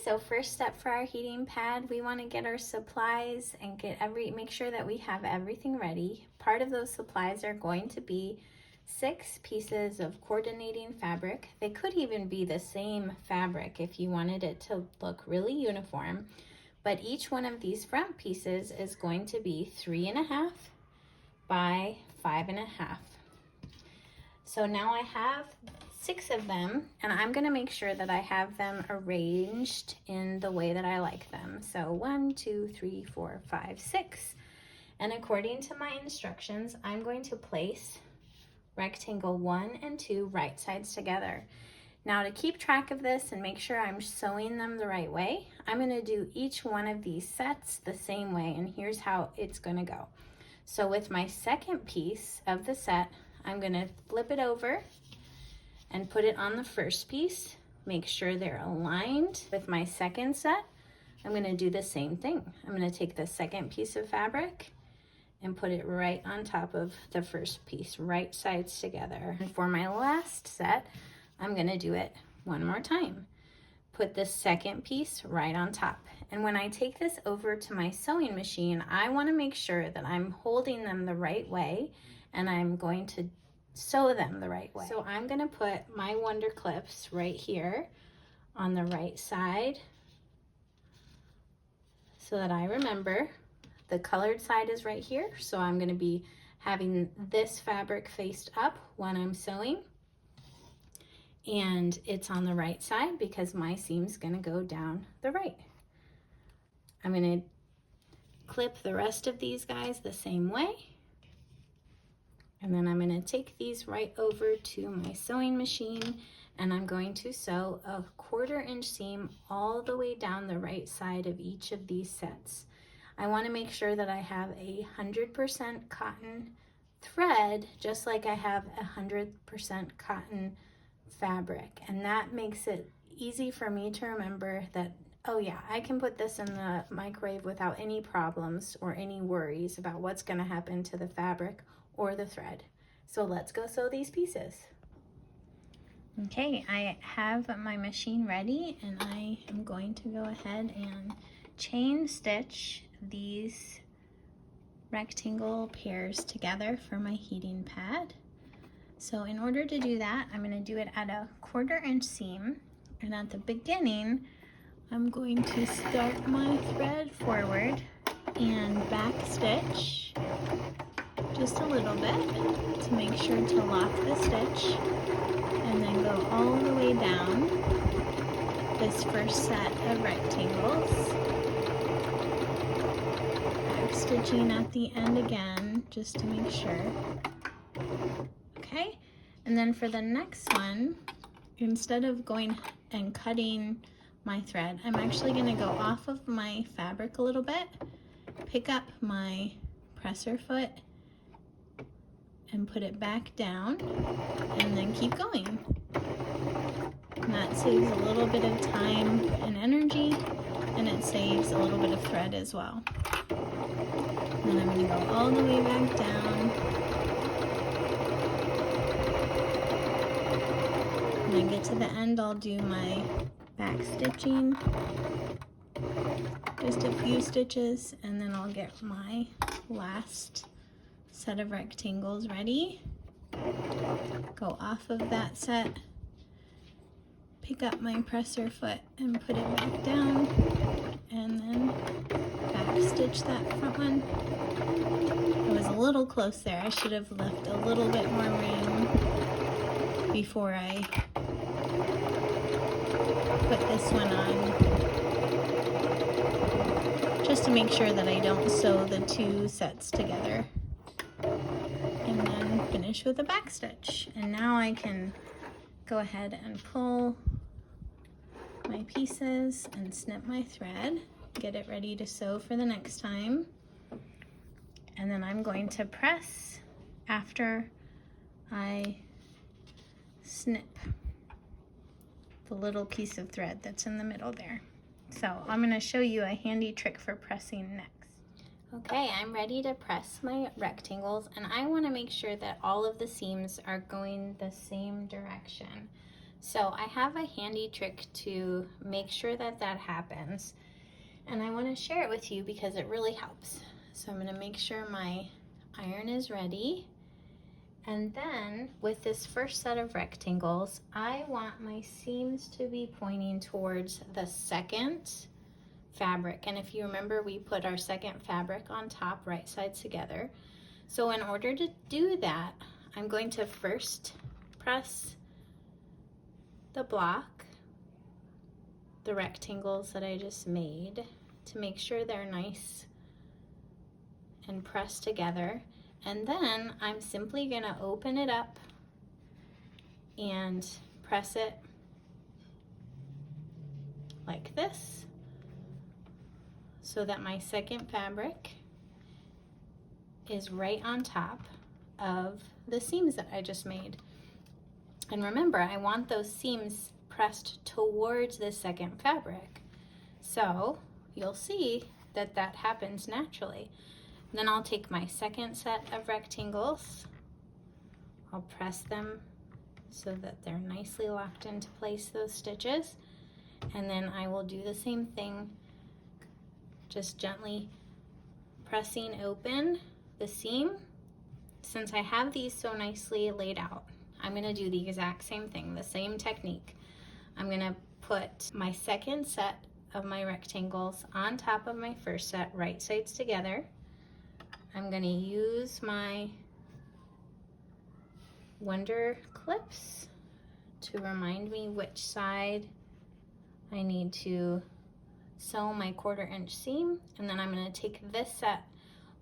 so first step for our heating pad, we want to get our supplies and make sure that we have everything ready. Part of those supplies are going to be 6 pieces of coordinating fabric. They could even be the same fabric if you wanted it to look really uniform, but each one of these front pieces is going to be 3.5 by 5.5. So now I have 6 of them, and I'm gonna make sure that I have them arranged in the way that I like them. So 1, 2, 3, 4, 5, 6. And according to my instructions, I'm going to place rectangle 1 and 2 right sides together. Now to keep track of this and make sure I'm sewing them the right way, I'm gonna do each one of these sets the same way, and here's how it's gonna go. So with my second piece of the set, I'm gonna flip it over and put it on the first piece. Make sure they're aligned with my second set. I'm gonna do the same thing. I'm gonna take the second piece of fabric and put it right on top of the first piece, right sides together. And for my last set, I'm gonna do it one more time. Put the second piece right on top. And when I take this over to my sewing machine, I wanna make sure that I'm holding them the right way and I'm going to sew them the right way. So I'm gonna put my Wonder Clips right here on the right side so that I remember. The colored side is right here, so I'm gonna be having this fabric faced up when I'm sewing, and it's on the right side because my seam's gonna go down the right. I'm gonna clip the rest of these guys the same way. And then I'm gonna take these right over to my sewing machine, and I'm going to sew a 1/4 inch seam all the way down the right side of each of these sets. I wanna make sure that I have 100% cotton thread, just like I have 100% cotton fabric. And that makes it easy for me to remember that, oh yeah, I can put this in the microwave without any problems or any worries about what's gonna happen to the fabric or the thread. So let's go sew these pieces. Okay, I have my machine ready, and I am going to go ahead and chain stitch these rectangle pairs together for my heating pad. So in order to do that, I'm gonna do it at a 1/4 inch seam, and at the beginning, I'm going to start my thread forward and back stitch just a little bit to make sure to lock the stitch, and then go all the way down this first set of rectangles, back stitching at the end again just to make sure. Okay, and then for the next one, instead of going and cutting my thread, I'm actually going to go off of my fabric a little bit, pick up my presser foot and put it back down, and then keep going. And that saves a little bit of time and energy, and it saves a little bit of thread as well. And then I'm going to go all the way back down. When I get to the end, I'll do my back stitching, just a few stitches, and then I'll get my last set of rectangles ready. Go off of that set, pick up my presser foot and put it back down, and then back stitch that front one. I was a little close there. I should have left a little bit more room before I put this one on, just to make sure that I don't sew the 2 sets together. And then finish with a back stitch. And now I can go ahead and pull my pieces and snip my thread, get it ready to sew for the next time. And then I'm going to press after I snip the little piece of thread that's in the middle there. So I'm going to show you a handy trick for pressing next. Okay, I'm ready to press my rectangles, and I want to make sure that all of the seams are going the same direction. So I have a handy trick to make sure that that happens, and I want to share it with you because it really helps. So I'm going to make sure my iron is ready. And then with this first set of rectangles, I want my seams to be pointing towards the second fabric. And if you remember, we put our second fabric on top, right sides together. So in order to do that, I'm going to first press the block, the rectangles that I just made, to make sure they're nice and pressed together. And then I'm simply gonna open it up and press it like this so that my second fabric is right on top of the seams that I just made. And remember, I want those seams pressed towards the second fabric. So you'll see that that happens naturally. Then I'll take my second set of rectangles, I'll press them so that they're nicely locked into place, those stitches, and then I will do the same thing, just gently pressing open the seam. Since I have these so nicely laid out, I'm gonna do the exact same thing, the same technique. I'm gonna put my second set of my rectangles on top of my first set, right sides together. I'm gonna use my Wonder clips to remind me which side I need to sew my 1/4 inch seam, and then I'm gonna take this set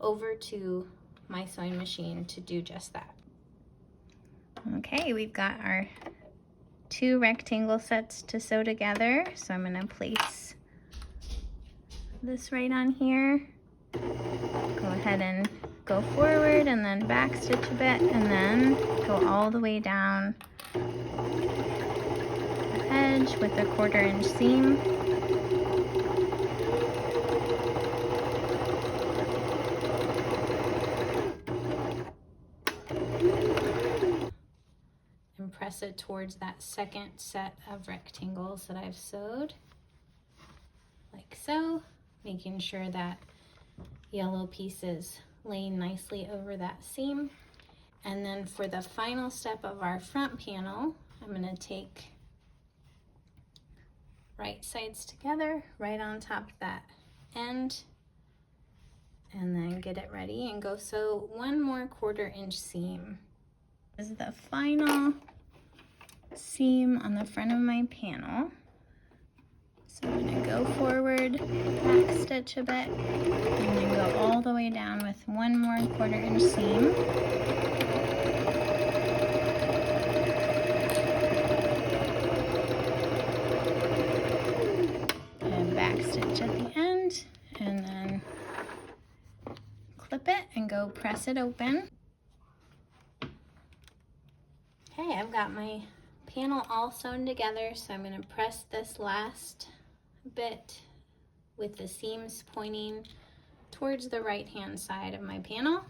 over to my sewing machine to do just that. Okay, we've got our 2 rectangle sets to sew together, so I'm gonna place this right on here. Go ahead and go forward and then back stitch a bit, and then go all the way down the edge with the 1/4 inch seam. And press it towards that second set of rectangles that I've sewed, like so, making sure that yellow piece is laying nicely over that seam. And then for the final step of our front panel, I'm going to take right sides together, right on top of that end, and then get it ready and go sew 1 more 1/4 inch seam. This is the final seam on the front of my panel. So I'm going to go forward, back stitch a bit, and then go all the way down with 1 more 1/4 inch seam. And back stitch at the end, and then clip it and go press it open. Okay, I've got my panel all sewn together, so I'm going to press this last bit with the seams pointing towards the right hand side of my panel.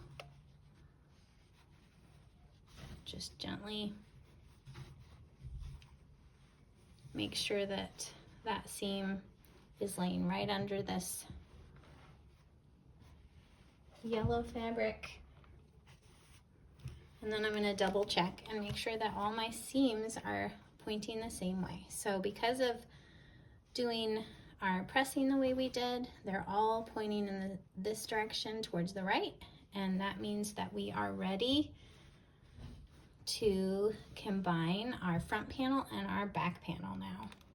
Just gently make sure that that seam is laying right under this yellow fabric. And then I'm going to double check and make sure that all my seams are pointing the same way. So because of doing our pressing the way we did, they're all pointing in this direction towards the right, and that means that we are ready to combine our front panel and our back panel now.